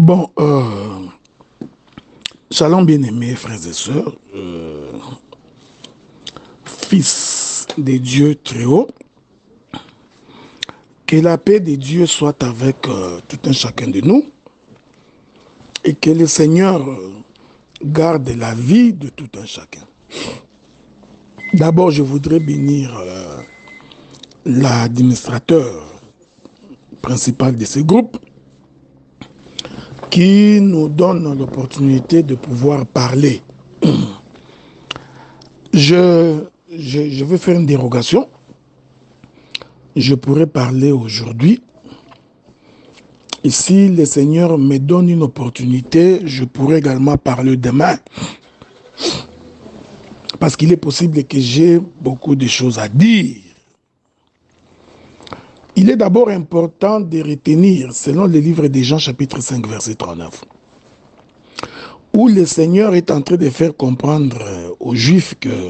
Bon, shalom bien-aimés frères et sœurs, fils de Dieu très haut, que la paix de Dieu soit avec tout un chacun de nous et que le Seigneur garde la vie de tout un chacun. D'abord, je voudrais bénir l'administrateur principal de ce groupe qui nous donne l'opportunité de pouvoir parler. Je vais faire une dérogation. Je pourrais parler aujourd'hui. Et si le Seigneur me donne une opportunité, je pourrais également parler demain. Parce qu'il est possible que j'ai beaucoup de choses à dire. Il est d'abord important de retenir, selon le livre de Jean chapitre 5, verset 39, où le Seigneur est en train de faire comprendre aux Juifs que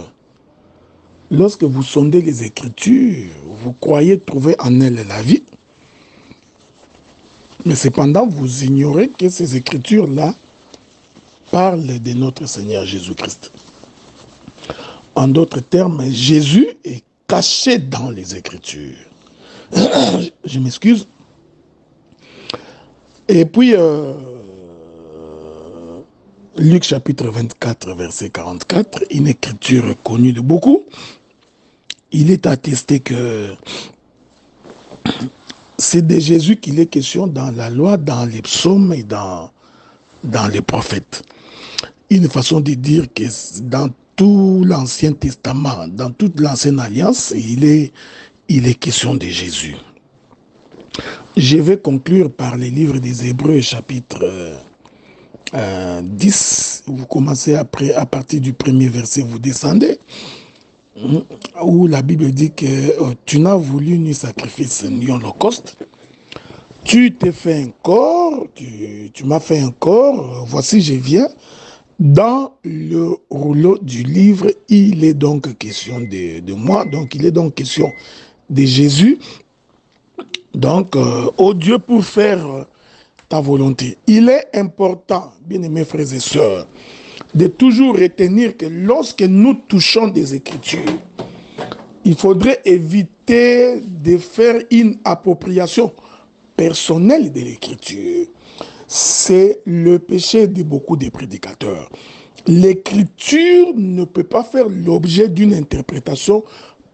lorsque vous sondez les Écritures, vous croyez trouver en elles la vie, mais cependant vous ignorez que ces Écritures-là parlent de notre Seigneur Jésus-Christ. En d'autres termes, Jésus est caché dans les Écritures. Je m'excuse. Et puis, Luc chapitre 24, verset 44, une écriture connue de beaucoup, il est attesté que c'est de Jésus qu'il est question dans la loi, dans les psaumes et dans les prophètes. Une façon de dire que dans tout l'Ancien Testament, dans toute l'Ancienne Alliance, il est question de Jésus. Je vais conclure par les livres des Hébreux, chapitre 10. Vous commencez à partir du premier verset, vous descendez, où la Bible dit que tu n'as voulu ni sacrifice ni holocauste. Tu t'es fait un corps, tu m'as fait un corps, voici je viens. Dans le rouleau du livre, il est donc question de moi, donc il est donc question de Jésus. Donc, ô Dieu, pour faire ta volonté. Il est important, bien-aimés frères et sœurs, de toujours retenir que lorsque nous touchons des Écritures, il faudrait éviter de faire une appropriation personnelle de l'Écriture. C'est le péché de beaucoup de prédicateurs. L'Écriture ne peut pas faire l'objet d'une interprétation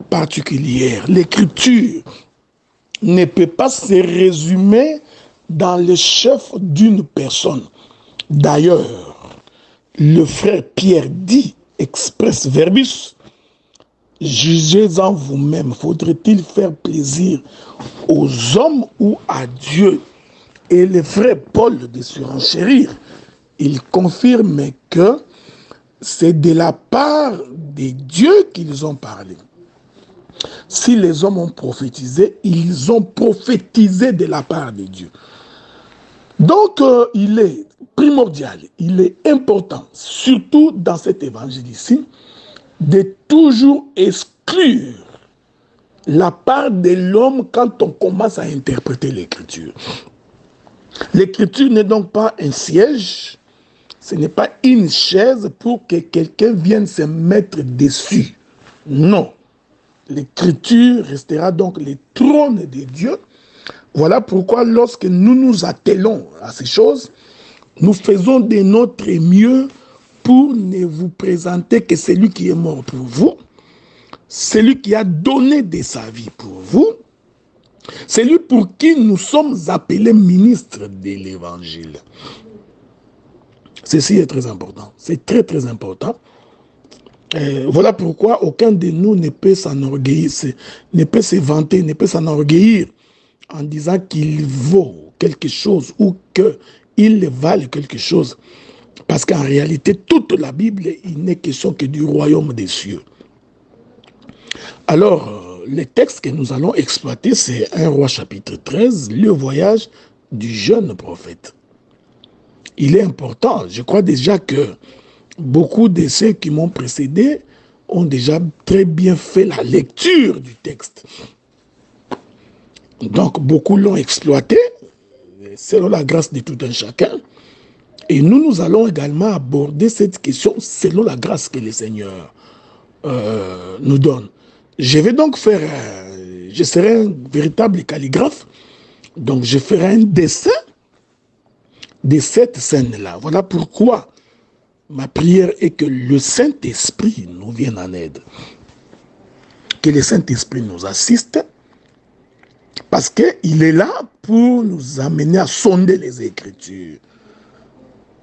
particulière. L'Écriture ne peut pas se résumer dans le chef d'une personne. D'ailleurs, le frère Pierre dit, express verbis, jugez-en vous-même, faudrait-il faire plaisir aux hommes ou à Dieu? Et le frère Paul de surenchérir, il confirme que c'est de la part de Dieu qu'ils ont parlé. Si les hommes ont prophétisé, ils ont prophétisé de la part de Dieu. Donc, il est primordial, il est important, surtout dans cet évangile ici, de toujours exclure la part de l'homme quand on commence à interpréter l'Écriture. L'Écriture n'est donc pas un siège, ce n'est pas une chaise pour que quelqu'un vienne se mettre dessus. Non. L'Écriture restera donc le trône de Dieu. Voilà pourquoi lorsque nous nous attelons à ces choses, nous faisons de notre mieux pour ne vous présenter que celui qui est mort pour vous, celui qui a donné de sa vie pour vous, celui pour qui nous sommes appelés ministres de l'Évangile. Ceci est très important. C'est très très important. Voilà pourquoi aucun de nous ne peut s'enorgueillir, ne peut se vanter, ne peut s'enorgueillir en disant qu'il vaut quelque chose ou qu'il valent quelque chose. Parce qu'en réalité, toute la Bible, il n'est question que du royaume des cieux. Alors, le texte que nous allons exploiter, c'est 1 Roi chapitre 13, le voyage du jeune prophète. Il est important. Je crois déjà que beaucoup de ceux qui m'ont précédé ont déjà très bien fait la lecture du texte. Donc, beaucoup l'ont exploité, selon la grâce de tout un chacun. Et nous allons également aborder cette question selon la grâce que le Seigneur nous donne. Je vais donc faire, je serai un véritable calligraphe, donc je ferai un dessin de cette scène-là. Voilà pourquoi ma prière est que le Saint-Esprit nous vienne en aide. Que le Saint-Esprit nous assiste, parce qu'il est là pour nous amener à sonder les Écritures.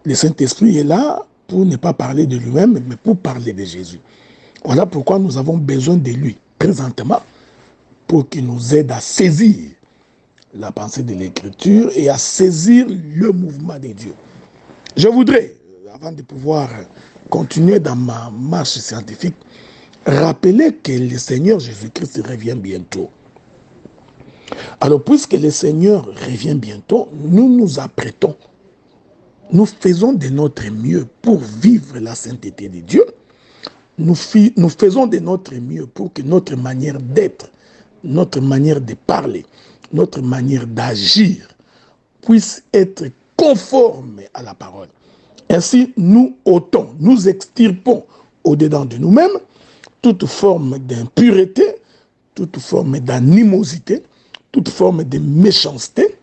Le Saint-Esprit est là pour ne pas parler de lui-même, mais pour parler de Jésus. Voilà pourquoi nous avons besoin de lui présentement, pour qu'il nous aide à saisir la pensée de l'Écriture et à saisir le mouvement de Dieu. Je voudrais, avant de pouvoir continuer dans ma marche scientifique, rappeler que le Seigneur Jésus-Christ revient bientôt. Alors, puisque le Seigneur revient bientôt, nous nous apprêtons, nous faisons de notre mieux pour vivre la sainteté de Dieu. Nous faisons de notre mieux pour que notre manière d'être, notre manière de parler, notre manière d'agir puisse être conforme à la parole. Ainsi, nous ôtons, nous extirpons au-dedans de nous-mêmes toute forme d'impureté, toute forme d'animosité, toute forme de méchanceté,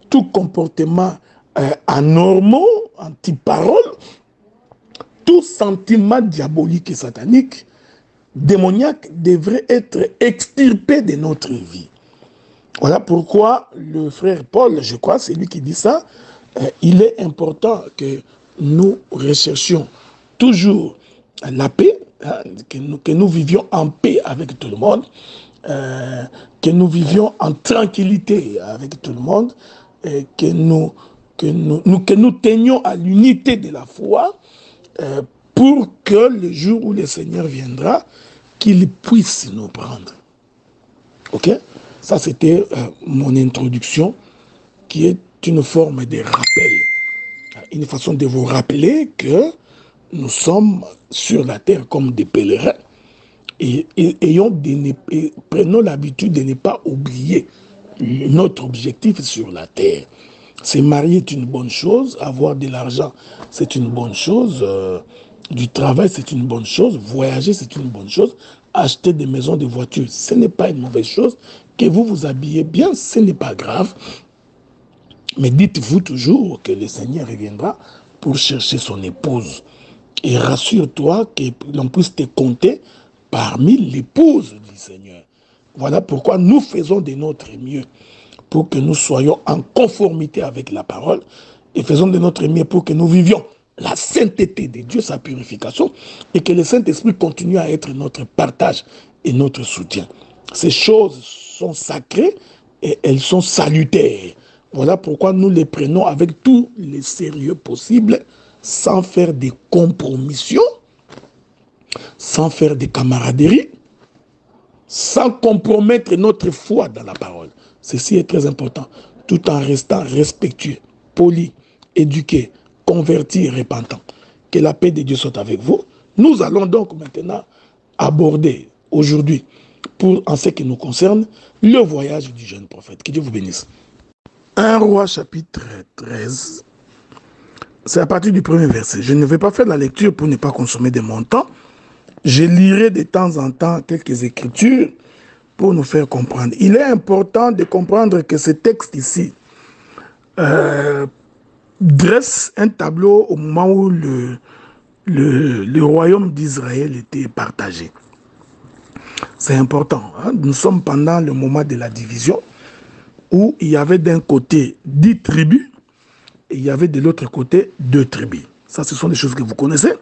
tout comportement anormal, anti-parole, tout sentiment diabolique et satanique, démoniaque devrait être extirpé de notre vie. Voilà pourquoi le frère Paul, je crois, c'est lui qui dit ça, il est important que nous recherchions toujours la paix, hein, que nous vivions en paix avec tout le monde, que nous vivions en tranquillité avec tout le monde, que nous tenions à l'unité de la foi, pour que le jour où le Seigneur viendra, qu'il puisse nous prendre. Ok? Ça, c'était mon introduction, qui est une forme de rappel. Une façon de vous rappeler que nous sommes sur la terre comme des pèlerins et prenons l'habitude de ne pas oublier notre objectif sur la terre. Se marier est une bonne chose, avoir de l'argent c'est une bonne chose, du travail c'est une bonne chose, voyager c'est une bonne chose, acheter des maisons, des voitures, ce n'est pas une mauvaise chose, que vous vous habillez bien, ce n'est pas grave, mais dites-vous toujours que le Seigneur reviendra pour chercher son épouse. Et rassure-toi que l'on puisse te compter parmi l'épouse du Seigneur. Voilà pourquoi nous faisons de notre mieux pour que nous soyons en conformité avec la parole et faisons de notre mieux pour que nous vivions la sainteté de Dieu, sa purification, et que le Saint-Esprit continue à être notre partage et notre soutien. Ces choses sont sacrées et elles sont salutaires. Voilà pourquoi nous les prenons avec tout le sérieux possible, sans faire des compromissions, sans faire des camaraderies, sans compromettre notre foi dans la parole. Ceci est très important, tout en restant respectueux, poli, éduqué, converti et repentant. Que la paix de Dieu soit avec vous. Nous allons donc maintenant aborder aujourd'hui, en ce qui nous concerne, le voyage du jeune prophète. Que Dieu vous bénisse. 1 Roi chapitre 13, c'est à partir du premier verset. Je ne vais pas faire la lecture pour ne pas consommer de mon temps. Je lirai de temps en temps quelques écritures pour nous faire comprendre. Il est important de comprendre que ce texte ici dresse un tableau au moment où le royaume d'Israël était partagé. C'est important. Hein? Nous sommes pendant le moment de la division où il y avait d'un côté 10 tribus et il y avait de l'autre côté 2 tribus. Ça, ce sont des choses que vous connaissez.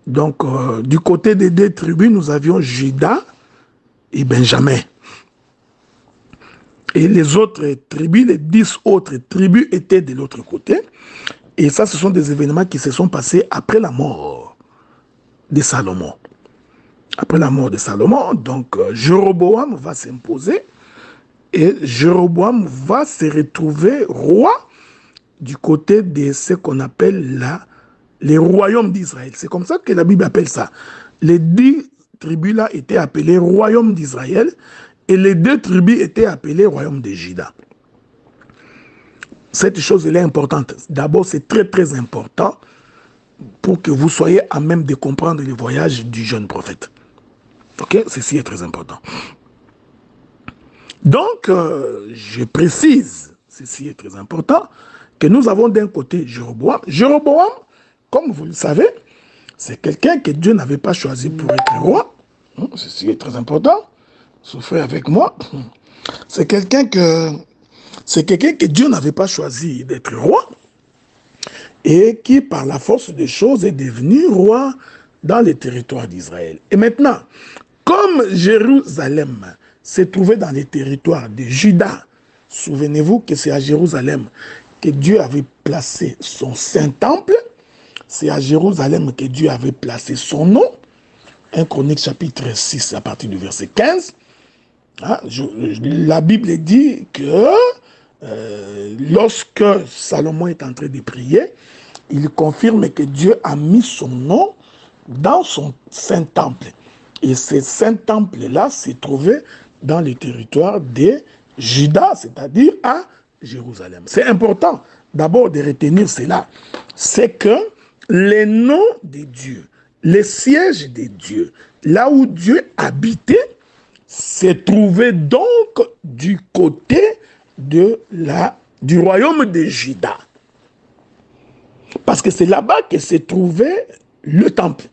Donc, du côté des 2 tribus, nous avions Juda et Benjamin. Et les autres tribus, les 10 autres tribus étaient de l'autre côté. Et ça, ce sont des événements qui se sont passés après la mort de Salomon. Après la mort de Salomon, donc Jéroboam va s'imposer et Jéroboam va se retrouver roi du côté de ce qu'on appelle les royaumes d'Israël. C'est comme ça que la Bible appelle ça. Les 10 tribus-là étaient appelées royaumes d'Israël et les 2 tribus étaient appelées royaumes de Juda. Cette chose, elle est importante. D'abord, c'est très, très important pour que vous soyez à même de comprendre le voyage du jeune prophète. Ok? Ceci est très important. Donc, je précise, ceci est très important, que nous avons d'un côté Jéroboam. Jéroboam, comme vous le savez, c'est quelqu'un que Dieu n'avait pas choisi pour être roi. Ceci est très important. Souffrez avec moi. C'est quelqu'un que Dieu n'avait pas choisi d'être roi et qui, par la force des choses, est devenu roi dans les territoires d'Israël. Et maintenant, comme Jérusalem se trouvait dans les territoires de Juda, souvenez-vous que c'est à Jérusalem que Dieu avait placé son Saint-Temple, c'est à Jérusalem que Dieu avait placé son nom. 1 Chronique chapitre 6 à partir du verset 15. Hein, la Bible dit que lorsque Salomon est en train de prier, il confirme que Dieu a mis son nom dans son Saint-Temple. Et ce Saint-Temple-là s'est trouvé dans le territoire de Juda, c'est-à-dire à Jérusalem. C'est important d'abord de retenir cela. C'est que les noms de Dieu, les sièges de Dieu, là où Dieu habitait, s'est trouvé donc du côté du royaume de Juda. Parce que c'est là-bas que s'est trouvé le temple.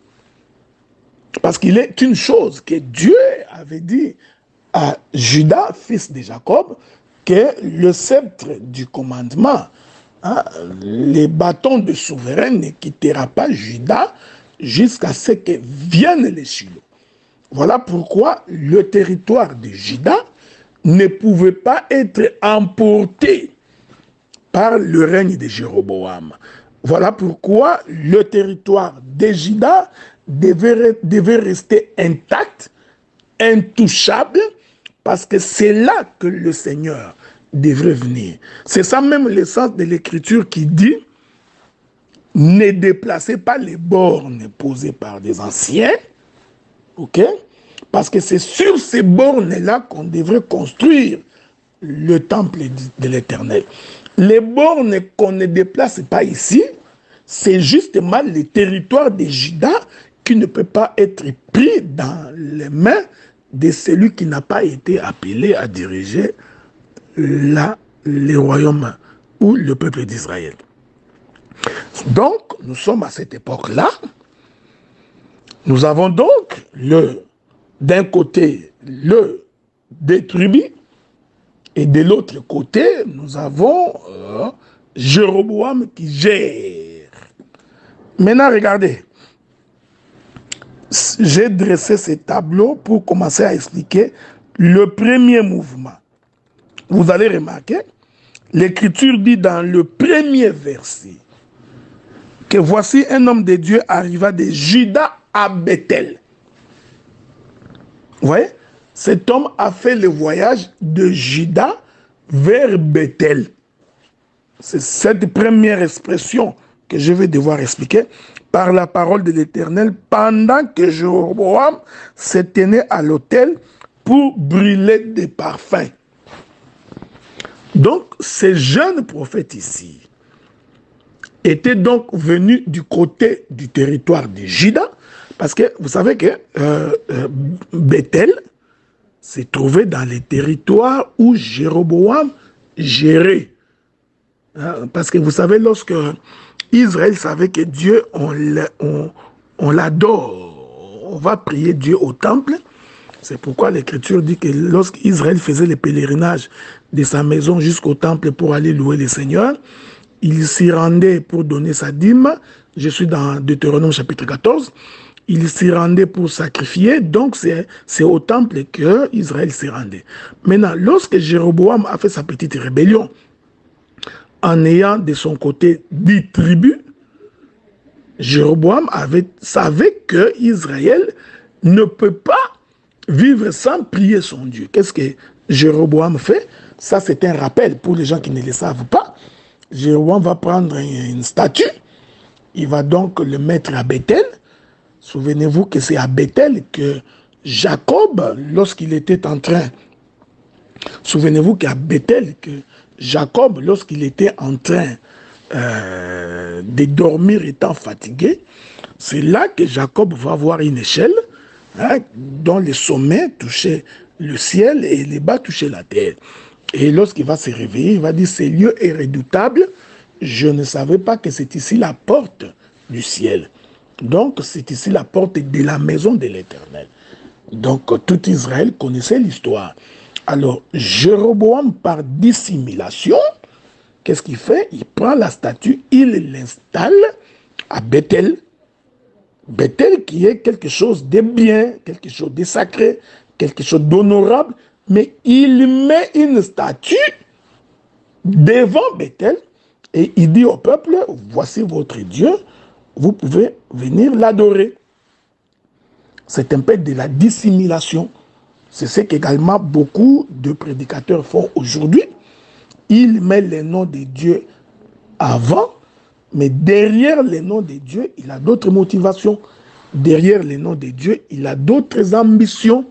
Parce qu'il est une chose que Dieu avait dit à Judas, fils de Jacob, que le sceptre du commandement, hein, les bâtons de souverain ne quittera pas Judas jusqu'à ce que viennent les Shiloh. Voilà pourquoi le territoire de Juda ne pouvait pas être emporté par le règne de Jéroboam. Voilà pourquoi le territoire de Juda devait rester intact, intouchable, parce que c'est là que le Seigneur devrait venir. C'est ça même le sens de l'Écriture qui dit « Ne déplacez pas les bornes posées par des anciens », ok? Parce que c'est sur ces bornes-là qu'on devrait construire le temple de l'Éternel. Les bornes qu'on ne déplace pas ici, c'est justement le territoire de Juda qui ne peut pas être pris dans les mains de celui qui n'a pas été appelé à diriger les royaumes ou le peuple d'Israël. Donc, nous sommes à cette époque-là. Nous avons donc d'un côté des tribus et de l'autre côté, nous avons Jéroboam qui gère. Maintenant, regardez. J'ai dressé ces tableaux pour commencer à expliquer le premier mouvement. Vous allez remarquer, l'Écriture dit dans le premier verset que voici un homme de Dieu arriva de Juda à Bethel. Vous voyez, cet homme a fait le voyage de Juda vers Bethel. C'est cette première expression que je vais devoir expliquer par la parole de l'Éternel pendant que Jéroboam se tenait à l'autel pour brûler des parfums. Donc, ces jeunes prophètes ici étaient donc venus du côté du territoire de Juda, parce que vous savez que Bethel s'est trouvé dans les territoires où Jéroboam gérait. Hein, parce que vous savez, lorsque Israël savait que Dieu, on l'adore, on va prier Dieu au temple. C'est pourquoi l'Écriture dit que lorsqu'Israël faisait le pèlerinage de sa maison jusqu'au temple pour aller louer le Seigneur, il s'y rendait pour donner sa dîme. Je suis dans Deutéronome chapitre 14. Il s'y rendait pour sacrifier, donc c'est au temple que Israël s'y rendait. Maintenant, lorsque Jéroboam a fait sa petite rébellion, en ayant de son côté 10 tribus, Jéroboam savait que Israël ne peut pas vivre sans prier son Dieu. Qu'est-ce que Jéroboam fait? Ça, c'est un rappel pour les gens qui ne le savent pas. Jéroboam va prendre une statue, il va donc le mettre à Bethel. Souvenez-vous que c'est à Bethel que Jacob, lorsqu'il était en train... Souvenez-vous qu'à Bethel, que Jacob, lorsqu'il était en train de dormir étant fatigué, c'est là que Jacob va voir une échelle dont les sommets touchaient le ciel et les bas touchaient la terre. Et lorsqu'il va se réveiller, il va dire, ce lieu est redoutable, je ne savais pas que c'est ici la porte du ciel. Donc c'est ici la porte de la maison de l'Éternel. Donc tout Israël connaissait l'histoire. Alors Jéroboam, par dissimulation, qu'est-ce qu'il fait? Il prend la statue, il l'installe à Bethel. Bethel qui est quelque chose de bien, quelque chose de sacré, quelque chose d'honorable, mais il met une statue devant Bethel et il dit au peuple, voici votre Dieu, vous pouvez venir l'adorer. C'est un peu de la dissimulation. C'est ce qu'également beaucoup de prédicateurs font aujourd'hui. Ils mettent les noms de Dieu avant, mais derrière les noms de Dieu, il a d'autres motivations. Derrière les noms de Dieu, il a d'autres ambitions.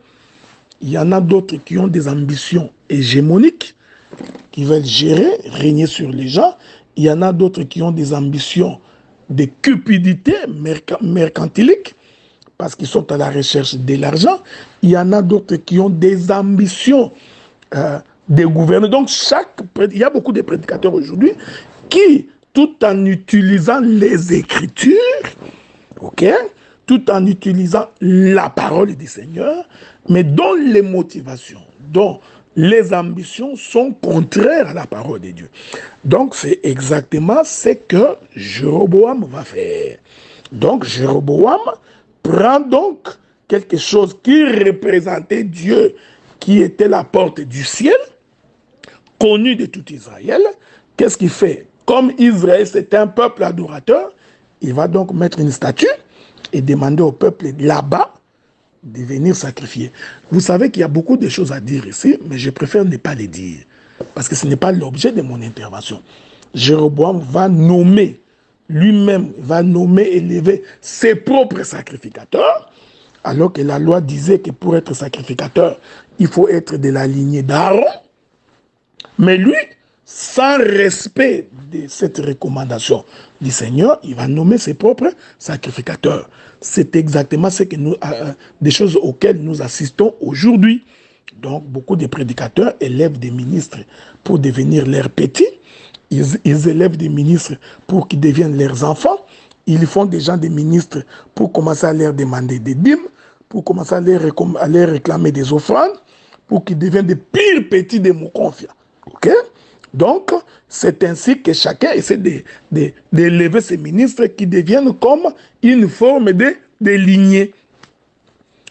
Il y en a d'autres qui ont des ambitions hégémoniques, qui veulent gérer, régner sur les gens. Il y en a d'autres qui ont des ambitions de cupidité mercantilique, parce qu'ils sont à la recherche de l'argent. Il y en a d'autres qui ont des ambitions de gouverner. Donc, il y a beaucoup de prédicateurs aujourd'hui qui, tout en utilisant les Écritures, tout en utilisant la parole du Seigneur, mais dont les motivations, dont les ambitions sont contraires à la parole de Dieu. Donc, c'est exactement ce que Jéroboam va faire. Donc, Jéroboam prend donc quelque chose qui représentait Dieu, qui était la porte du ciel, connue de tout Israël. Qu'est-ce qu'il fait? Comme Israël, c'est un peuple adorateur, il va donc mettre une statue et demander au peuple là-bas de venir sacrifier. Vous savez qu'il y a beaucoup de choses à dire ici, mais je préfère ne pas les dire, parce que ce n'est pas l'objet de mon intervention. Jéroboam va nommer, lui-même va nommer, élever ses propres sacrificateurs, alors que la loi disait que pour être sacrificateur, il faut être de la lignée d'Aaron. Mais lui, sans respect de cette recommandation du Seigneur, il va nommer ses propres sacrificateurs. C'est exactement ce que des choses auxquelles nous assistons aujourd'hui. Donc, beaucoup de prédicateurs élèvent des ministres pour devenir leurs petits. Ils élèvent des ministres pour qu'ils deviennent leurs enfants. Ils font des gens des ministres pour commencer à leur demander des dîmes, pour commencer à leur réclamer des offrandes, pour qu'ils deviennent des pires petits de mon confiant. Ok? Donc, c'est ainsi que chacun essaie d'élever ses ministres qui deviennent comme une forme de lignée.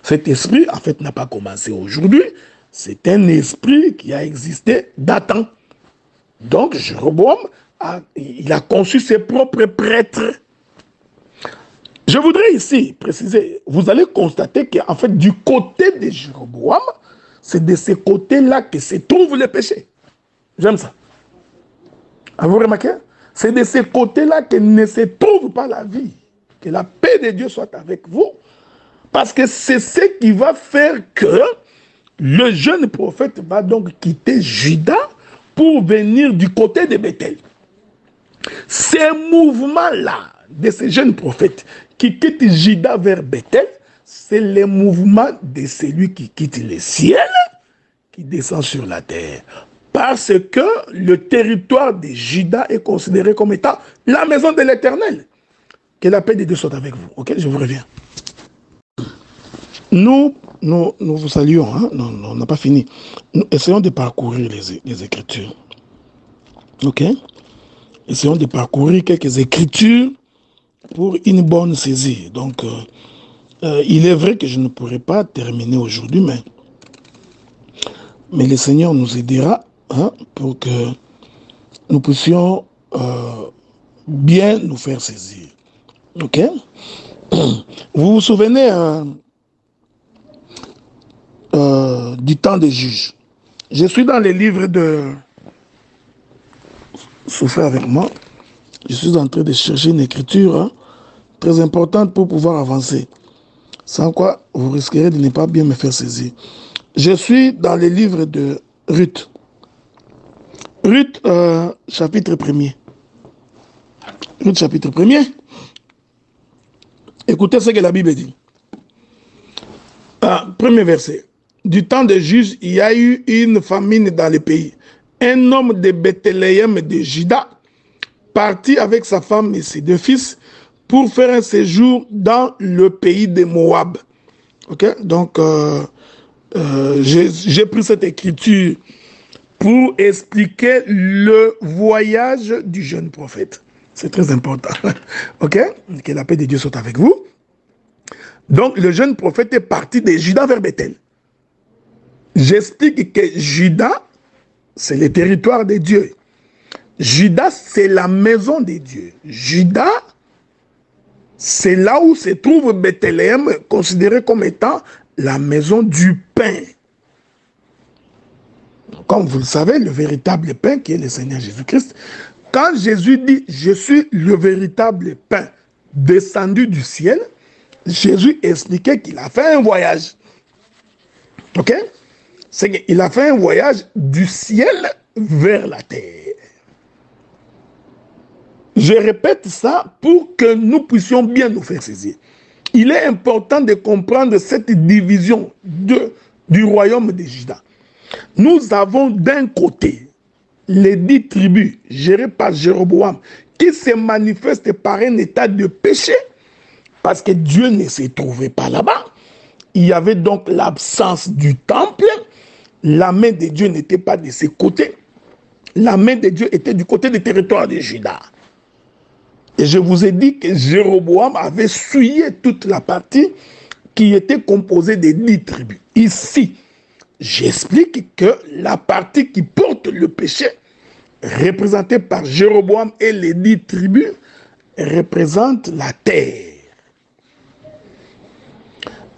Cet esprit, en fait, n'a pas commencé aujourd'hui. C'est un esprit qui a existé d'antan. Donc, Jéroboam, il a conçu ses propres prêtres. Je voudrais ici préciser, vous allez constater qu'en fait, du côté de Jéroboam, c'est de ce côté-là que se trouve le péché. J'aime ça. Avez-vous remarqué? C'est de ce côté-là que ne se trouve pas la vie. Que la paix de Dieu soit avec vous. Parce que c'est ce qui va faire que le jeune prophète va donc quitter Juda pour venir du côté de Bethel. Ces mouvements-là de ces jeunes prophètes qui quittent Juda vers Bethel, c'est le mouvement de celui qui quitte le ciel, qui descend sur la terre. Parce que le territoire de Juda est considéré comme étant la maison de l'Éternel. Que la paix de Dieu soit avec vous. Ok, je vous reviens. Nous vous saluons. Hein? Non, on n'a pas fini. Nous essayons de parcourir les Écritures. Ok? Essayons de parcourir quelques Écritures pour une bonne saisie. Donc, il est vrai que je ne pourrai pas terminer aujourd'hui, mais le Seigneur nous aidera pour que nous puissions bien nous faire saisir. Ok? Vous vous souvenez du temps des juges. Je suis dans les livres de... Soufflez avec moi. Je suis en train de chercher une écriture très importante pour pouvoir avancer. Sans quoi, vous risquerez de ne pas bien me faire saisir. Je suis dans les livres de Ruth. Ruth, chapitre 1er. Ruth, chapitre 1er. Écoutez ce que la Bible dit. Premier verset. Du temps des juges, il y a eu une famine dans le pays. Un homme de Bethléem de Juda partit avec sa femme et ses 2 fils pour faire un séjour dans le pays de Moab. Ok, donc j'ai pris cette écriture pour expliquer le voyage du jeune prophète. C'est très important. Ok, que la paix de Dieu soit avec vous. Donc le jeune prophète est parti de Juda vers Bethel. J'explique que Juda, c'est le territoire de Dieu. Juda, c'est la maison de Dieu. Juda, c'est là où se trouve Bethléem, considéré comme étant la maison du pain. Comme vous le savez, le véritable pain qui est le Seigneur Jésus-Christ. Quand Jésus dit « Je suis le véritable pain descendu du ciel », Jésus expliquait qu'il a fait un voyage. Ok? C'est qu'il a fait un voyage du ciel vers la terre. Je répète ça pour que nous puissions bien nous faire saisir. Il est important de comprendre cette division du royaume de Juda. Nous avons d'un côté les 10 tribus gérées par Jéroboam qui se manifestent par un état de péché parce que Dieu ne se trouvait pas là-bas. Il y avait donc l'absence du temple. La main de Dieu n'était pas de ses côtés. La main de Dieu était du côté des territoires de Juda. Et je vous ai dit que Jéroboam avait souillé toute la partie qui était composée des 10 tribus. Ici, j'explique que la partie qui porte le péché, représentée par Jéroboam et les 10 tribus, représente la terre.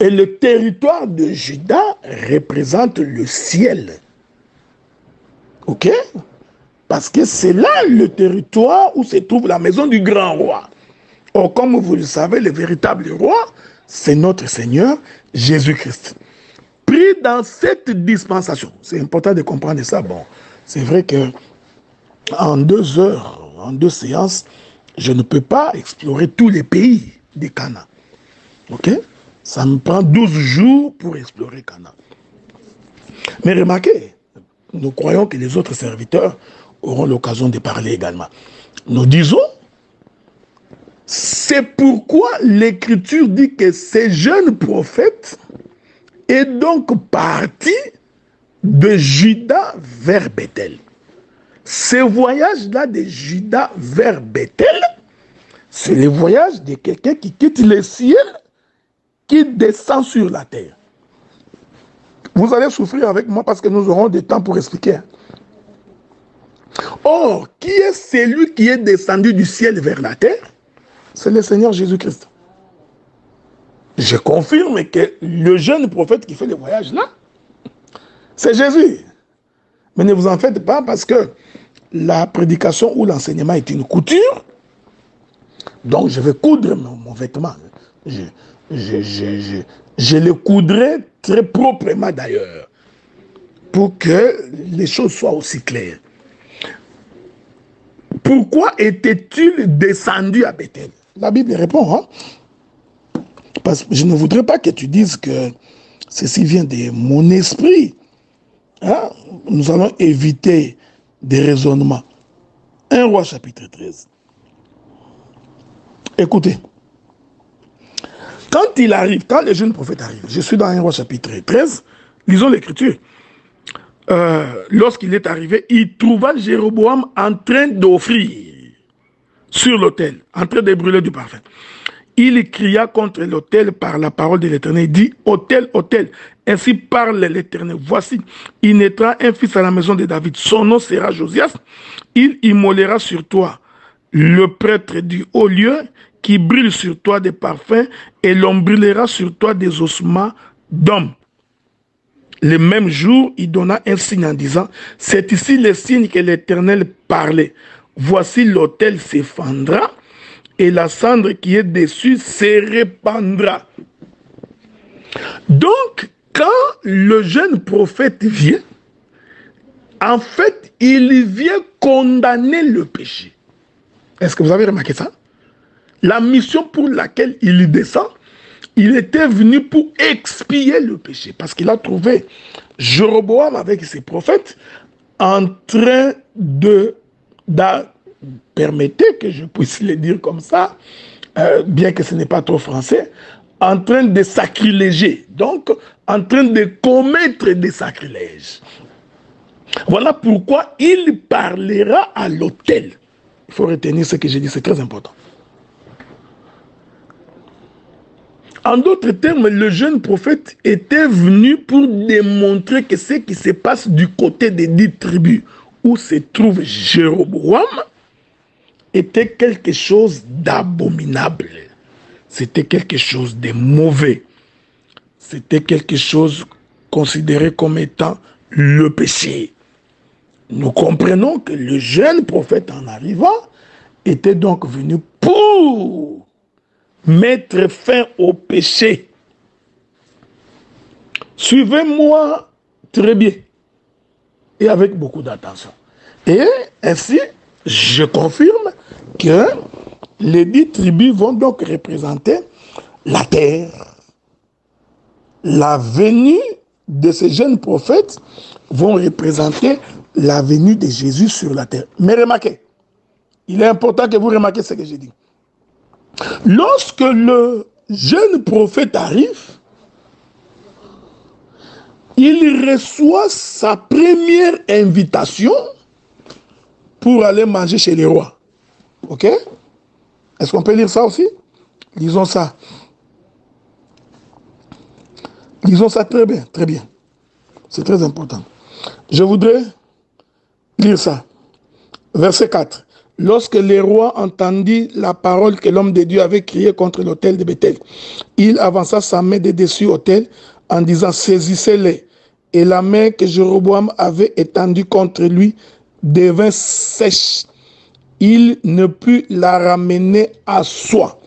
Et le territoire de Juda représente le ciel. Ok? Parce que c'est là le territoire où se trouve la maison du grand roi. Or, comme vous le savez, le véritable roi, c'est notre Seigneur Jésus-Christ. Pris dans cette dispensation, c'est important de comprendre ça. Bon, c'est vrai que en 2 heures, en 2 séances, je ne peux pas explorer tous les pays du Canaan. Ok? Ça me prend 12 jours pour explorer Canaan. Mais remarquez, nous croyons que les autres serviteurs auront l'occasion de parler également. Nous disons, c'est pourquoi l'Écriture dit que ces jeunes prophètes est donc parti de Juda vers Bethel. Ce voyage-là de Juda vers Bethel, c'est le voyage de quelqu'un qui quitte le ciel, qui descend sur la terre. Vous allez souffrir avec moi parce que nous aurons du temps pour expliquer. Or, qui est celui qui est descendu du ciel vers la terre? C'est le Seigneur Jésus-Christ. Je confirme que le jeune prophète qui fait le voyage là, c'est Jésus. Mais ne vous en faites pas parce que la prédication ou l'enseignement est une couture. Donc je vais coudre mon vêtement. Je le coudrai très proprement d'ailleurs, pour que les choses soient aussi claires. Pourquoi était-il descendu à Bethel? La Bible répond, hein? Parce que je ne voudrais pas que tu dises que ceci vient de mon esprit. Hein? Nous allons éviter des raisonnements. 1 Roi chapitre 13. Écoutez. Quand il arrive, quand le jeune prophète arrive, je suis dans 1 Roi chapitre 13, lisons l'écriture. Lorsqu'il est arrivé, il trouva Jéroboam en train d'offrir sur l'autel, en train de brûler du parfum. Il cria contre l'autel par la parole de l'Éternel. Il dit, autel, autel, ainsi parle l'Éternel. Voici, il naîtra un fils à la maison de David. Son nom sera Josias. Il immolera sur toi le prêtre du haut lieu qui brûle sur toi des parfums et l'on brûlera sur toi des ossements d'hommes. Le même jour, il donna un signe en disant, c'est ici le signe que l'Éternel parlait. Voici l'autel s'effondra et la cendre qui est dessus se répandra. Donc, quand le jeune prophète vient, En fait, il vient condamner le péché. Est-ce que vous avez remarqué ça? La mission pour laquelle il descend, il était venu pour expier le péché. Parce qu'il a trouvé Jéroboam avec ses prophètes en train permettez que je puisse le dire comme ça, bien que ce n'est pas trop français, en train de sacriléger, donc en train de commettre des sacrilèges. Voilà pourquoi il parlera à l'autel. Il faut retenir ce que j'ai dit, c'est très important. En d'autres termes, le jeune prophète était venu pour démontrer que ce qui se passe du côté des 10 tribus où se trouve Jéroboam était quelque chose d'abominable. C'était quelque chose de mauvais. C'était quelque chose considéré comme étant le péché. Nous comprenons que le jeune prophète en arrivant était donc venu pour mettre fin au péché. Suivez-moi très bien et avec beaucoup d'attention. Et ainsi, je confirme que les 10 tribus vont donc représenter la terre. La venue de ces jeunes prophètes vont représenter la venue de Jésus sur la terre. Mais remarquez, il est important que vous remarquiez ce que j'ai dit. Lorsque le jeune prophète arrive, il reçoit sa première invitation pour aller manger chez les rois. Ok? Est-ce qu'on peut lire ça aussi? Lisons ça. Lisons ça très bien, très bien. C'est très important. Je voudrais lire ça. Verset 4. Lorsque les rois entendit la parole que l'homme de Dieu avait criée contre l'autel de Bethel, il avança sa main de dessus autel en disant, saisissez-les. Et la main que Jéroboam avait étendue contre lui devint sèche. Il ne put la ramener à soi.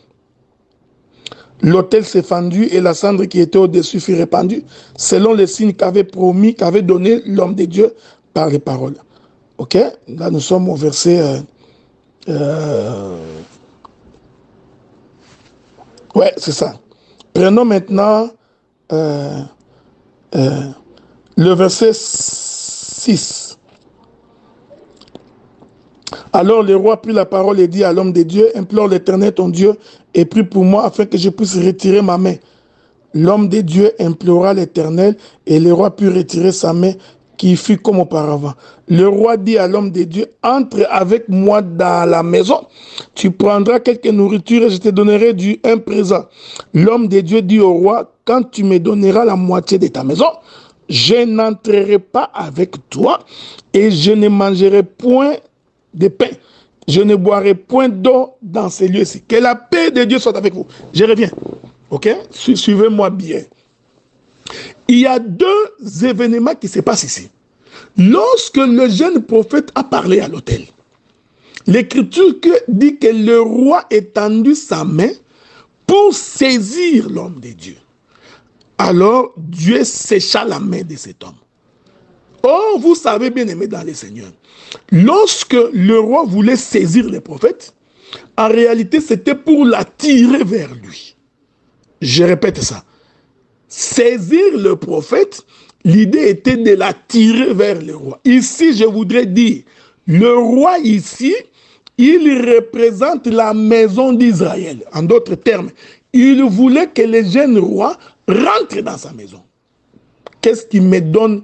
L'autel s'est fendu et la cendre qui était au-dessus fut répandue, selon les signes qu'avait promis, qu'avait donné l'homme de Dieu par les paroles. Ok? Là, nous sommes au verset... ouais, c'est ça. Prenons maintenant le verset 6. Alors le roi prit la parole et dit à l'homme de Dieu, implore l'Éternel ton Dieu et prie pour moi afin que je puisse retirer ma main. L'homme de Dieu implora l'Éternel et le roi put retirer sa main qui fut comme auparavant. Le roi dit à l'homme de Dieu, entre avec moi dans la maison, tu prendras quelque nourriture et je te donnerai un présent. L'homme de Dieu dit au roi, quand tu me donneras la moitié de ta maison, je n'entrerai pas avec toi et je ne mangerai point de pain. Je ne boirai point d'eau dans ces lieux-ci. Que la paix de Dieu soit avec vous. Je reviens. Ok? Suivez-moi bien. Il y a deux événements qui se passent ici. Lorsque le jeune prophète a parlé à l'autel, l'Écriture dit que le roi étendu sa main pour saisir l'homme de Dieu. Alors Dieu sécha la main de cet homme. Oh, vous savez bien aimé dans les seigneurs, lorsque le roi voulait saisir les prophètes, en réalité c'était pour l'attirer vers lui. Je répète ça. Saisir le prophète, l'idée était de l'attirer vers le roi. Ici, je voudrais dire, le roi ici, il représente la maison d'Israël. En d'autres termes, il voulait que le jeune roi rentre dans sa maison. Qu'est-ce qui me donne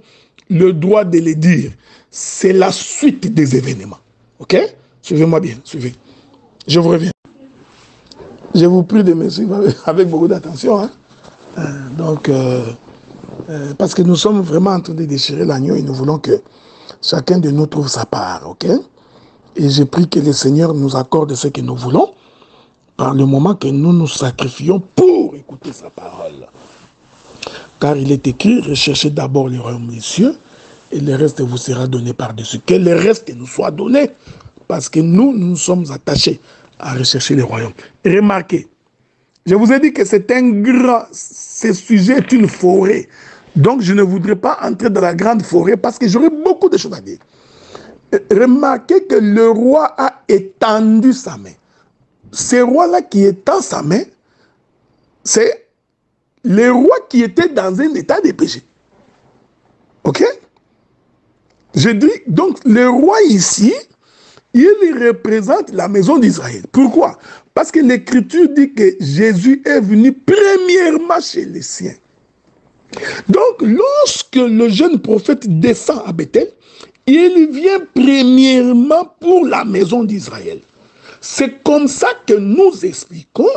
le droit de le dire? C'est la suite des événements. Ok? Suivez-moi bien, suivez. Je vous reviens. Je vous prie de me suivre avec beaucoup d'attention. Hein? Parce que nous sommes vraiment en train de déchirer l'agneau et nous voulons que chacun de nous trouve sa part. Ok? Et je prie que le Seigneur nous accorde ce que nous voulons par le moment que nous nous sacrifions pour écouter sa parole. Car il est écrit, recherchez d'abord le royaume des cieux et le reste vous sera donné par-dessus. Que le reste nous soit donné parce que nous sommes attachés à rechercher le royaume. Remarquez, je vous ai dit que c'est un grand, ce sujet est une forêt. Donc, je ne voudrais pas entrer dans la grande forêt parce que j'aurais beaucoup de choses à dire. Remarquez que le roi a étendu sa main. Ce roi-là qui étend sa main, c'est le roi qui était dans un état de péché. Ok? Je dis, donc, le roi ici, il représente la maison d'Israël. Pourquoi? Parce que l'Écriture dit que Jésus est venu premièrement chez les siens. Donc, lorsque le jeune prophète descend à Bethel, il vient premièrement pour la maison d'Israël. C'est comme ça que nous expliquons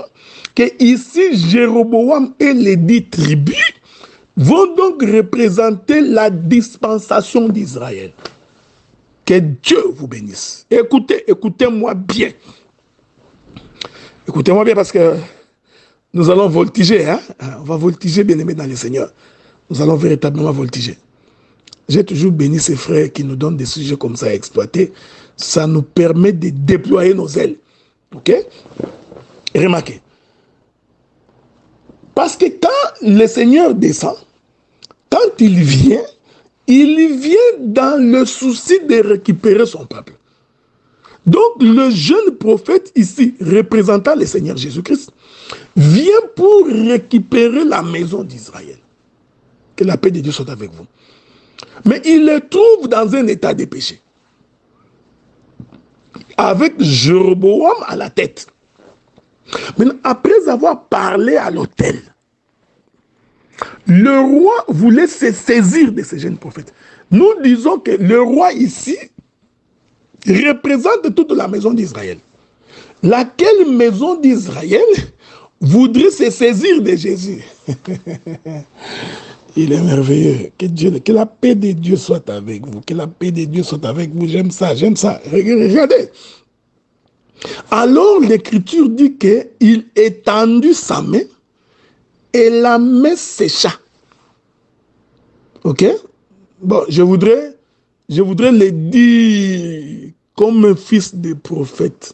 que ici, Jéroboam et les 10 tribus vont donc représenter la dispensation d'Israël. Que Dieu vous bénisse. Écoutez-moi bien. Écoutez-moi bien parce que nous allons voltiger. Hein? On va voltiger, bien-aimés dans le Seigneur. Nous allons véritablement voltiger. J'ai toujours béni ces frères qui nous donnent des sujets comme ça à exploiter. Ça nous permet de déployer nos ailes. Ok? Remarquez. Parce que quand le Seigneur descend, quand il vient dans le souci de récupérer son peuple. Donc le jeune prophète ici, représentant le Seigneur Jésus-Christ, vient pour récupérer la maison d'Israël. Que la paix de Dieu soit avec vous. Mais il le trouve dans un état de péché. Avec Jéroboam à la tête. Maintenant, après avoir parlé à l'autel, le roi voulait se saisir de ce jeune prophète. Nous disons que le roi ici représente toute la maison d'Israël. Laquelle maison d'Israël voudrait se saisir de Jésus? Il est merveilleux. Que la paix de Dieu soit avec vous. Que la paix de Dieu soit avec vous. J'aime ça, j'aime ça. Regardez. Alors l'Écriture dit qu'il étendit sa main et la main sécha. Ok? Bon, je voudrais le dire comme un fils de prophète.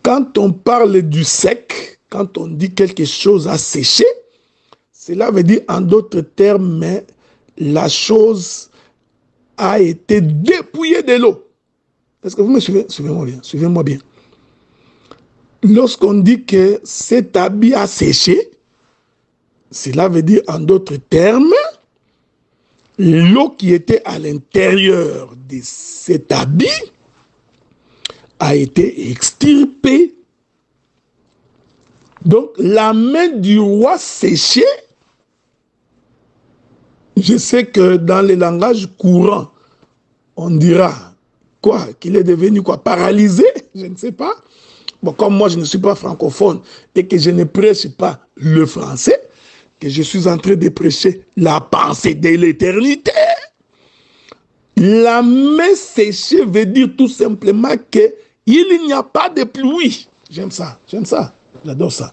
Quand on parle du sec, quand on dit quelque chose a séché, cela veut dire en d'autres termes, mais la chose a été dépouillée de l'eau. Est-ce que vous me suivez? Suivez-moi bien. Suivez-moi bien. Lorsqu'on dit que cet habit a séché, cela veut dire en d'autres termes, l'eau qui était à l'intérieur de cet habit a été extirpée. Donc la main du roi séchée, je sais que dans les langages courants, on dira quoi? Qu'il est devenu quoi? Paralysé? Je ne sais pas. Bon, comme moi je ne suis pas francophone et que je ne prêche pas le français, que je suis en train de prêcher la pensée de l'éternité. La main séchée veut dire tout simplement qu'il n'y a pas de pluie. J'aime ça, j'adore ça.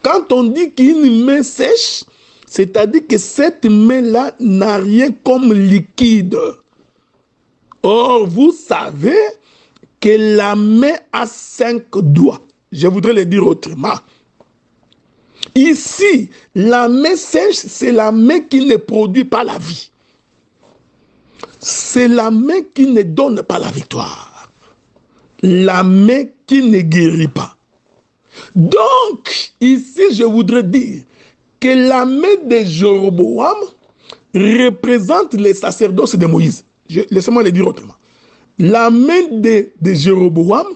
Quand on dit qu'une main sèche, c'est-à-dire que cette main-là n'a rien comme liquide. Or, vous savez que la main a 5 doigts. Je voudrais le dire autrement. Ici, la main sèche, c'est la main qui ne produit pas la vie. C'est la main qui ne donne pas la victoire. La main qui ne guérit pas. Donc, ici, je voudrais dire que la main de Jéroboam représente les sacerdoces de Moïse. Laissez-moi le dire autrement. La main de Jéroboam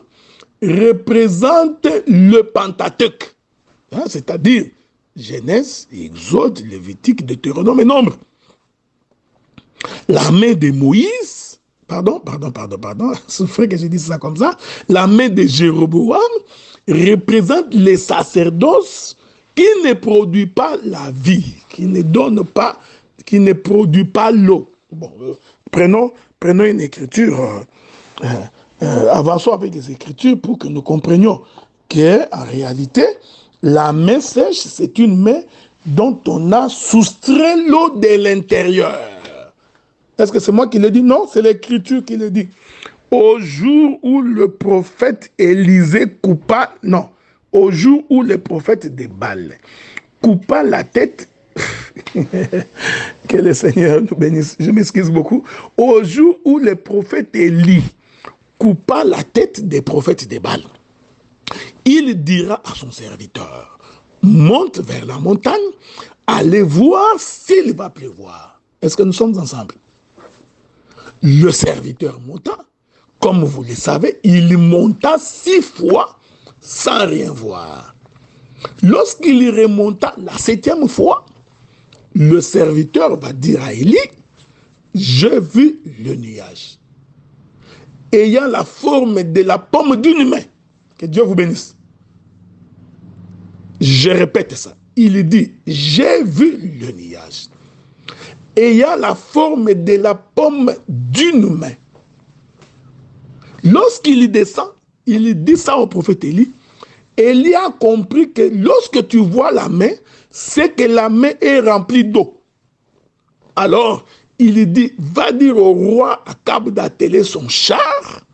représente le Pentateuque. Hein, c'est-à-dire Genèse, Exode, Lévitique, Deutéronome et Nombre. La main de Moïse, pardon, souffrez que je dise ça comme ça, la main de Jéroboam représente les sacerdoces qui ne produit pas la vie, qui ne donne pas, qui ne produit pas l'eau. Bon, prenons une écriture, avançons avec les écritures pour que nous comprenions qu'en réalité, la main sèche, c'est une main dont on a soustrait l'eau de l'intérieur. Est-ce que c'est moi qui le dis? Non, c'est l'écriture qui le dit. Au jour où le prophète Élisée coupa, non, au jour où le prophète de Baal coupa la tête, Que le Seigneur nous bénisse. Je m'excuse beaucoup. Au jour où le prophète Élie coupa la tête des prophètes de Baal, il dira à son serviteur, monte vers la montagne, allez voir s'il va pleuvoir. Est-ce que nous sommes ensemble? Le serviteur monta, comme vous le savez, il monta 6 fois sans rien voir. Lorsqu'il remonta la 7e fois, le serviteur va dire à Élie, j'ai vu le nuage, ayant la forme de la paume d'une main. Que Dieu vous bénisse. Je répète ça. Il dit, j'ai vu le nuage, ayant la forme de la paume d'une main. Lorsqu'il descend, il dit ça au prophète Élie. Élie a compris que lorsque tu vois la main, c'est que la main est remplie d'eau. Alors, il dit, va dire au roi Akab d'atteler son char,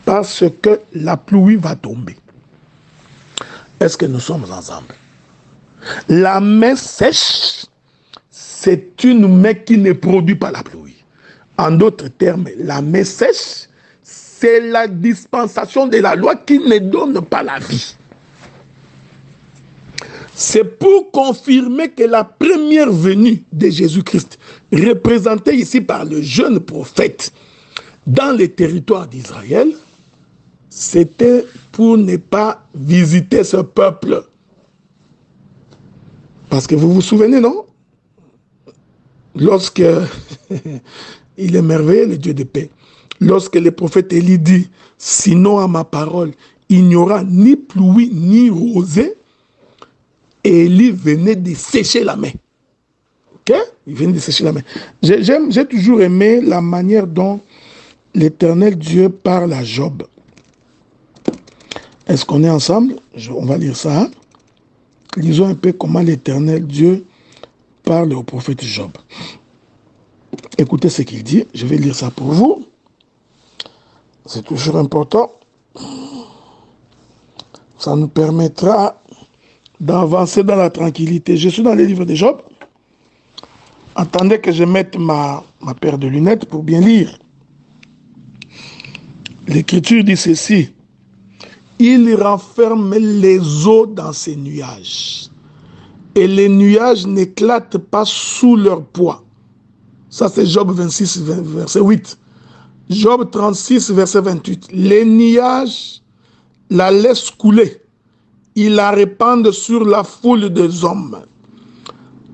parce que la pluie va tomber. Est-ce que nous sommes ensemble? La main sèche, c'est une main qui ne produit pas la pluie. En d'autres termes, la main sèche, c'est la dispensation de la loi qui ne donne pas la vie. C'est pour confirmer que la première venue de Jésus-Christ, représentée ici par le jeune prophète dans les territoires d'Israël, c'était pour ne pas visiter ce peuple. Parce que vous vous souvenez, non? Lorsque il est merveilleux, le Dieu de paix. Lorsque le prophète Élie dit, sinon à ma parole, il n'y aura ni pluie ni rosée, Élie venait de sécher la main. Ok? Il venait de sécher la main. J'ai toujours aimé la manière dont l'Éternel Dieu parle à Job. Est-ce qu'on est ensemble? On va lire ça. Hein? Lisons un peu comment l'Éternel Dieu parle au prophète Job. Écoutez ce qu'il dit. Je vais lire ça pour vous. C'est toujours important. Ça nous permettra d'avancer dans la tranquillité. Je suis dans les livres de Job. Attendez que je mette ma paire de lunettes pour bien lire. L'Écriture dit ceci. Il renferme les eaux dans ses nuages. Et les nuages n'éclatent pas sous leur poids. Ça c'est Job 26, verset 8. Job 36, verset 28. Les nuages la laissent couler. Ils la répandent sur la foule des hommes.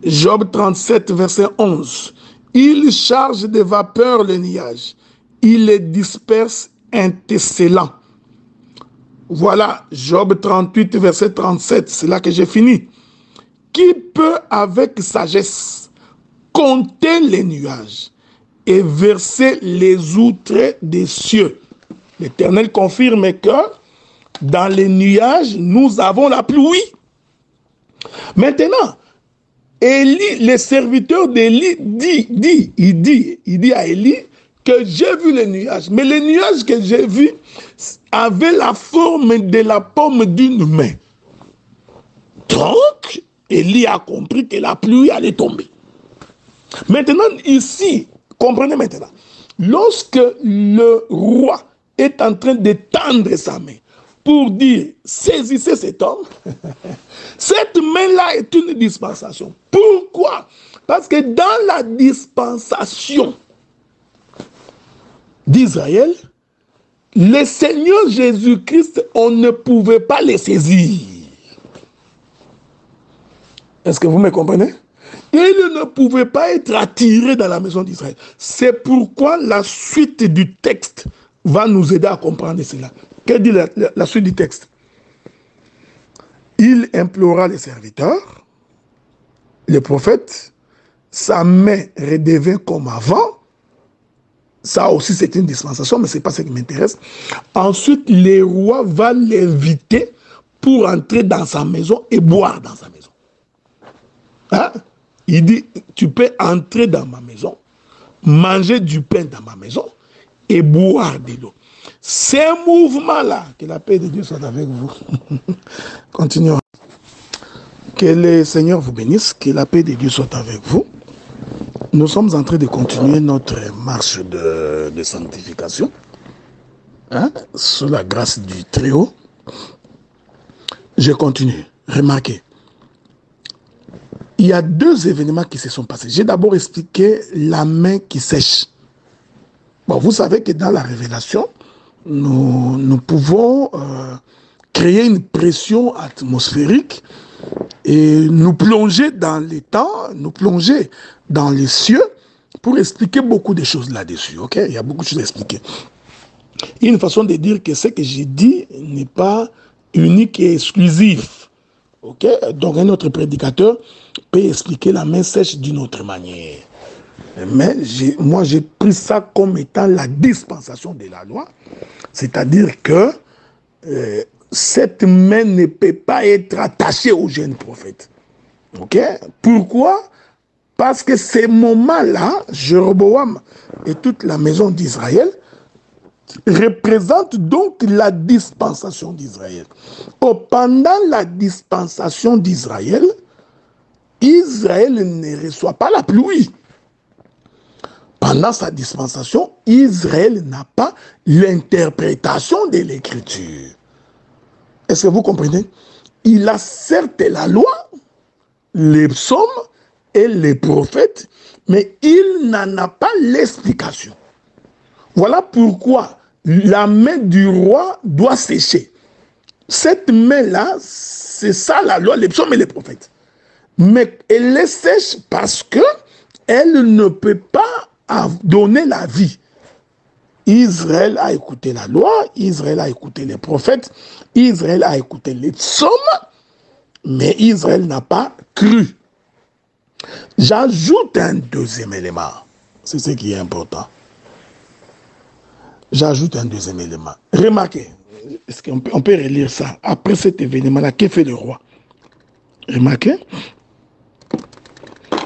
Job 37, verset 11. Il charge de vapeur les nuages. Il les disperse intessélant. Voilà, Job 38, verset 37. C'est là que j'ai fini. Qui peut avec sagesse compter les nuages et verser les outres des cieux? L'Éternel confirme que dans les nuages, nous avons la pluie. Maintenant, Élie, le serviteur d'Élie, dit à Élie que j'ai vu les nuages. Mais les nuages que j'ai vus avaient la forme de la paume d'une main. Donc, Élie a compris que la pluie allait tomber. Maintenant, ici, comprenez maintenant, lorsque le roi est en train de tendre sa main pour dire, saisissez cet homme, cette main-là est une dispensation. Pourquoi? Parce que dans la dispensation d'Israël, le Seigneur Jésus-Christ, on ne pouvait pas les saisir. Est-ce que vous me comprenez? Il ne pouvait pas être attiré dans la maison d'Israël. C'est pourquoi la suite du texte va nous aider à comprendre cela. Que dit la suite du texte? Il implora les serviteurs, les prophètes, sa main redevint comme avant. Ça aussi c'est une dispensation, mais ce n'est pas ce qui m'intéresse. Ensuite, le roi va l'inviter pour entrer dans sa maison et boire dans sa maison. Hein? Il dit, tu peux entrer dans ma maison, manger du pain dans ma maison et boire de l'eau. C'est un mouvement-là, que la paix de Dieu soit avec vous. Continuons. Que le Seigneur vous bénisse, que la paix de Dieu soit avec vous. Nous sommes en train de continuer notre marche de sanctification, sous la grâce du Très-Haut. Je continue. Remarquez, il y a deux événements qui se sont passés. J'ai d'abord expliqué la main qui sèche. Bon, vous savez que dans la révélation, nous pouvons créer une pression atmosphérique et nous plonger dans les temps, nous plonger dans les cieux pour expliquer beaucoup de choses là-dessus. Okay? Il y a beaucoup de choses à expliquer. Il y a une façon de dire que ce que j'ai dit n'est pas unique et exclusif. Okay? Donc un autre prédicateur peut expliquer la main sèche d'une autre manière. Mais moi j'ai pris ça comme étant la dispensation de la loi. C'est-à-dire que cette main ne peut pas être attachée au jeune prophète. Ok? Pourquoi? Parce que ces moments-là, Jéroboam et toute la maison d'Israël représentent donc la dispensation d'Israël. Pendant la dispensation d'Israël, Israël ne reçoit pas la pluie. Pendant sa dispensation, Israël n'a pas l'interprétation de l'écriture. Est-ce que vous comprenez? Il a certes la loi, les psaumes et les prophètes, mais il n'en a pas l'explication. Voilà pourquoi la main du roi doit sécher. Cette main-là, c'est ça la loi, les psaumes et les prophètes. Mais elle les sèche parce que elle ne peut pas donner la vie. Israël a écouté la loi, Israël a écouté les prophètes, Israël a écouté les psaumes, mais Israël n'a pas cru. J'ajoute un deuxième élément. C'est ce qui est important. J'ajoute un deuxième élément. Remarquez, est-ce qu'on peut relire ça? Après cet événement-là, que fait le roi? Remarquez.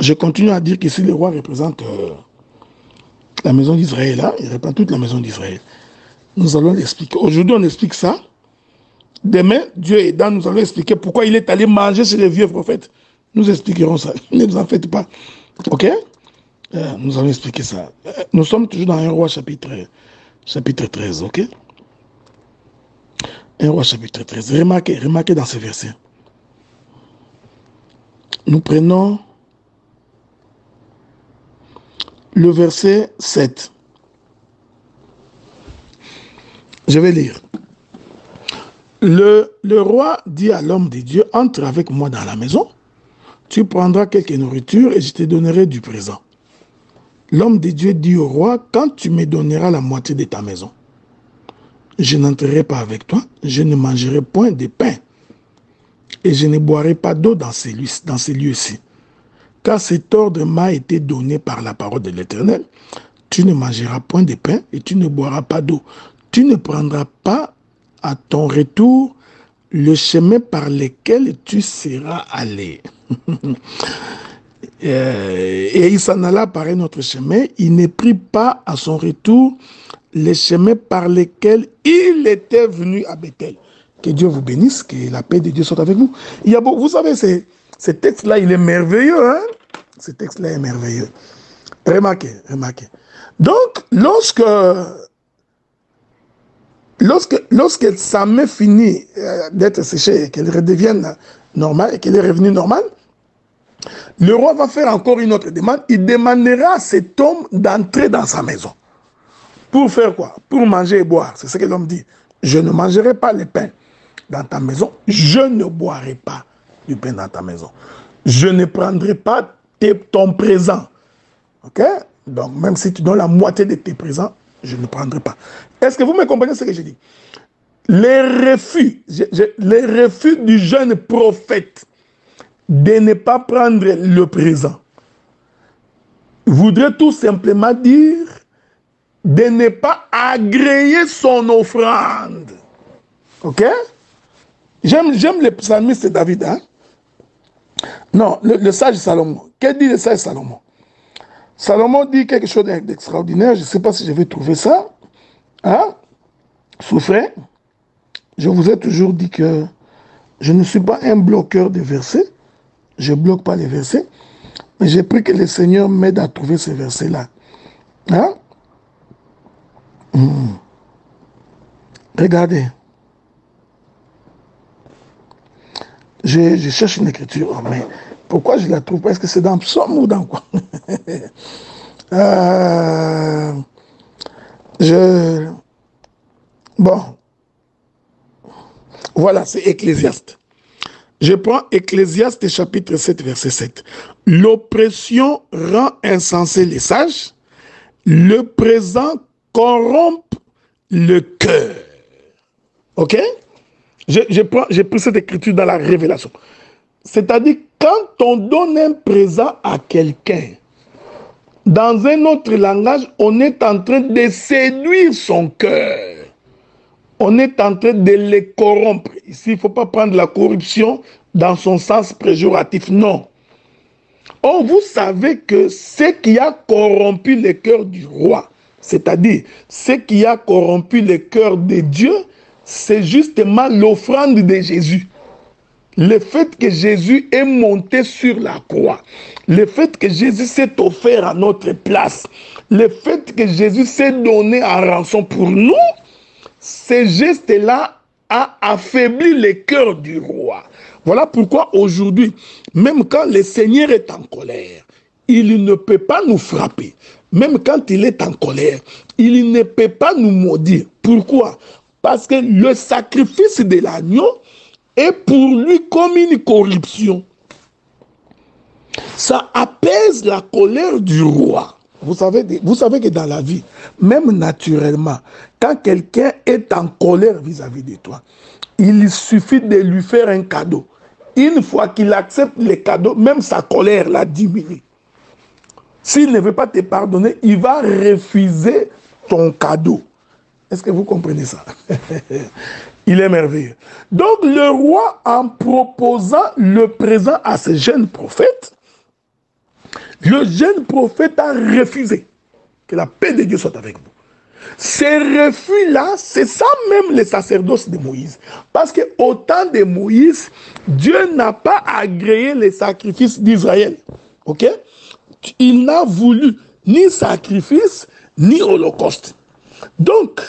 Je continue à dire que si le roi représente la maison d'Israël, il reprend toute la maison d'Israël. Nous allons l'expliquer. Aujourd'hui, on explique ça. Demain, Dieu aidant, nous allons expliquer pourquoi il est allé manger chez les vieux prophètes. Nous expliquerons ça. Ne vous en faites pas. Ok? Nous allons expliquer ça. Nous sommes toujours dans 1 Roi chapitre 13. Ok? 1 Roi chapitre 13. Remarquez dans ce verset. Nous prenons le verset 7. Je vais lire. Le roi dit à l'homme de Dieu, entre avec moi dans la maison, tu prendras quelque nourriture et je te donnerai du présent. L'homme de Dieu dit au roi, quand tu me donneras la moitié de ta maison, je n'entrerai pas avec toi, je ne mangerai point de pain et je ne boirai pas d'eau dans ces lieux-ci. Car cet ordre m'a été donné par la parole de l'Éternel. Tu ne mangeras point de pain et tu ne boiras pas d'eau. Tu ne prendras pas à ton retour le chemin par lequel tu seras allé. Et il s'en alla par un autre chemin. Il ne prit pas à son retour le chemin par lequel il était venu à Bethel. Que Dieu vous bénisse, que la paix de Dieu soit avec vous. Vous savez, ce texte-là, il est merveilleux. Hein? Ce texte-là est merveilleux. Remarquez. Donc, lorsque sa main finit d'être séchée et qu'elle redevienne normale, et qu'elle est revenue normale, le roi va faire encore une autre demande. Il demandera à cet homme d'entrer dans sa maison. Pour faire quoi? Pour manger et boire. C'est ce que l'homme dit. Je ne mangerai pas le pain dans ta maison. Je ne boirai pas du pain dans ta maison. Je ne prendrai pas ton présent. Ok? Donc, même si tu donnes la moitié de tes présents, je ne prendrai pas. Est-ce que vous me comprenez ce que je dis? Les refus du jeune prophète de ne pas prendre le présent voudrait tout simplement dire de ne pas agréer son offrande. Ok? J'aime le psalmiste David. Hein? Non, le sage Salomon. Que dit le sage Salomon? Salomon dit quelque chose d'extraordinaire. Je ne sais pas si je vais trouver ça. Hein? Souffrez. Je vous ai toujours dit que je ne suis pas un bloqueur de versets. je ne bloque pas les versets, mais j'ai pris que le Seigneur m'aide à trouver ces versets-là. Hein? Regardez. Je cherche une écriture, mais pourquoi je ne la trouve pas? Est-ce que c'est dans Psaume ou dans quoi? Bon. Voilà, c'est Ecclésiaste. Je prends Ecclésiaste chapitre 7, verset 7. L'oppression rend insensés les sages, le présent corrompt le cœur. Ok? J'ai pris cette écriture dans la Révélation. C'est-à-dire, quand on donne un présent à quelqu'un, dans un autre langage, on est en train de séduire son cœur. On est en train de les corrompre. Ici, il ne faut pas prendre la corruption dans son sens péjoratif, non. Or, vous savez que ce qui a corrompu le cœur du roi, c'est-à-dire ce qui a corrompu le cœur de Dieu, c'est justement l'offrande de Jésus. Le fait que Jésus est monté sur la croix, le fait que Jésus s'est offert à notre place, le fait que Jésus s'est donné en rançon pour nous, ces gestes-là a affaibli le cœur du roi. Voilà pourquoi aujourd'hui, même quand le Seigneur est en colère, il ne peut pas nous frapper. Même quand il est en colère, il ne peut pas nous maudire. Pourquoi? Parce que le sacrifice de l'agneau est pour lui comme une corruption. Ça apaise la colère du roi. Vous savez que dans la vie, même naturellement, quand quelqu'un est en colère vis-à-vis de toi, il suffit de lui faire un cadeau. Une fois qu'il accepte le cadeau, même sa colère la diminue. S'il ne veut pas te pardonner, il va refuser ton cadeau. Est-ce que vous comprenez ça? Il est merveilleux. Donc le roi, en proposant le présent à ce jeune prophète, le jeune prophète a refusé. Que la paix de Dieu soit avec vous. Ces refus-là, c'est ça même le sacerdoce de Moïse. Parce qu'au temps de Moïse, Dieu n'a pas agréé les sacrifices d'Israël. Ok? Il n'a voulu ni sacrifice, ni holocauste. Donc,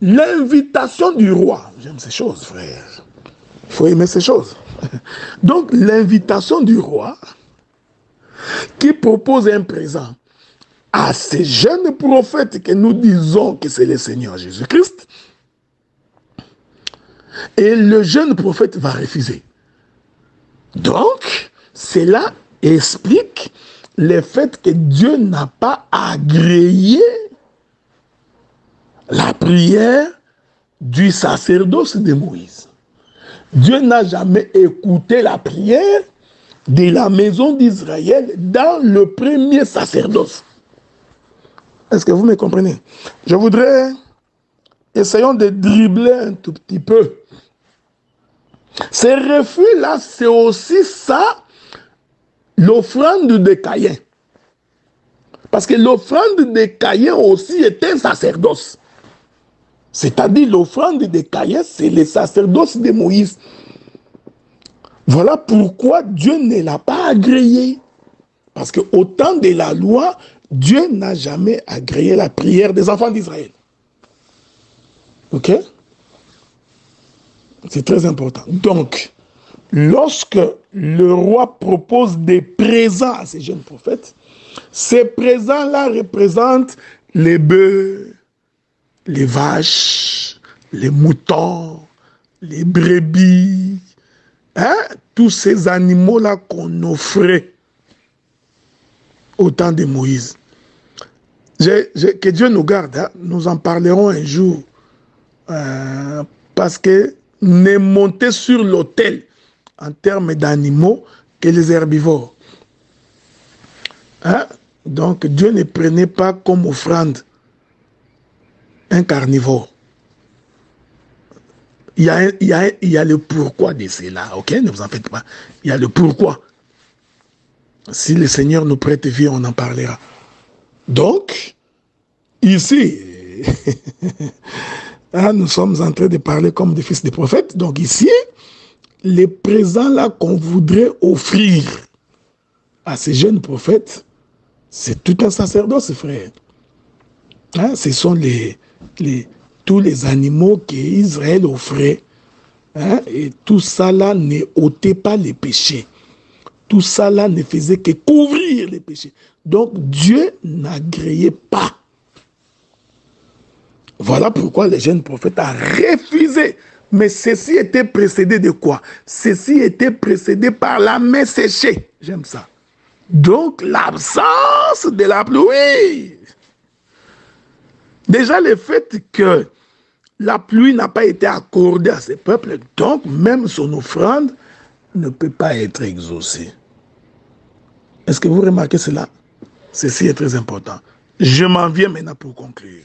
l'invitation du roi, j'aime ces choses, frère. Il faut aimer ces choses. Donc, l'invitation du roi, qui propose un présent à ces jeunes prophètes que nous disons que c'est le Seigneur Jésus-Christ, et le jeune prophète va refuser. Donc, cela explique le fait que Dieu n'a pas agréé la prière du sacerdoce de Moïse. Dieu n'a jamais écouté la prière de la maison d'Israël dans le premier sacerdoce. Est-ce que vous me comprenez? Je voudrais, essayons de dribbler un tout petit peu. Ces refus-là, c'est aussi ça, l'offrande de Caïn. Parce que l'offrande de Caïn aussi est un sacerdoce. C'est-à-dire l'offrande de Caïn, c'est le sacerdoce de Moïse. Voilà pourquoi Dieu ne l'a pas agréé. Parce qu'au temps de la loi, Dieu n'a jamais agréé la prière des enfants d'Israël. Ok? C'est très important. Donc, lorsque le roi propose des présents à ces jeunes prophètes, ces présents-là représentent les bœufs, les vaches, les moutons, les brebis, hein? Tous ces animaux-là qu'on offrait au temps de Moïse. Que Dieu nous garde, hein? Nous en parlerons un jour, parce que ne monter sur l'autel en termes d'animaux que les herbivores. Hein? Donc Dieu ne prenait pas comme offrande un carnivore. Il y a le pourquoi de cela, ok? Ne vous en faites pas. Il y a le pourquoi. Si le Seigneur nous prête vie, on en parlera. Donc, ici, nous sommes en train de parler comme des fils des prophètes. Donc ici, les présents là qu'on voudrait offrir à ces jeunes prophètes, c'est tout un sacerdoce, frère. Hein? Ce sont tous les animaux qu'Israël offrait. Hein? Et tout ça là ne ôtait pas les péchés. Tout ça là ne faisait que couvrir les péchés. Donc Dieu n'agréait pas. Voilà pourquoi le jeune prophète a refusé. Mais ceci était précédé de quoi? Ceci était précédé par la main séchée. J'aime ça. Donc l'absence de la pluie. Déjà le fait que la pluie n'a pas été accordée à ce peuple, donc même son offrande ne peut pas être exaucée. Est-ce que vous remarquez cela? Ceci est très important. Je m'en viens maintenant pour conclure.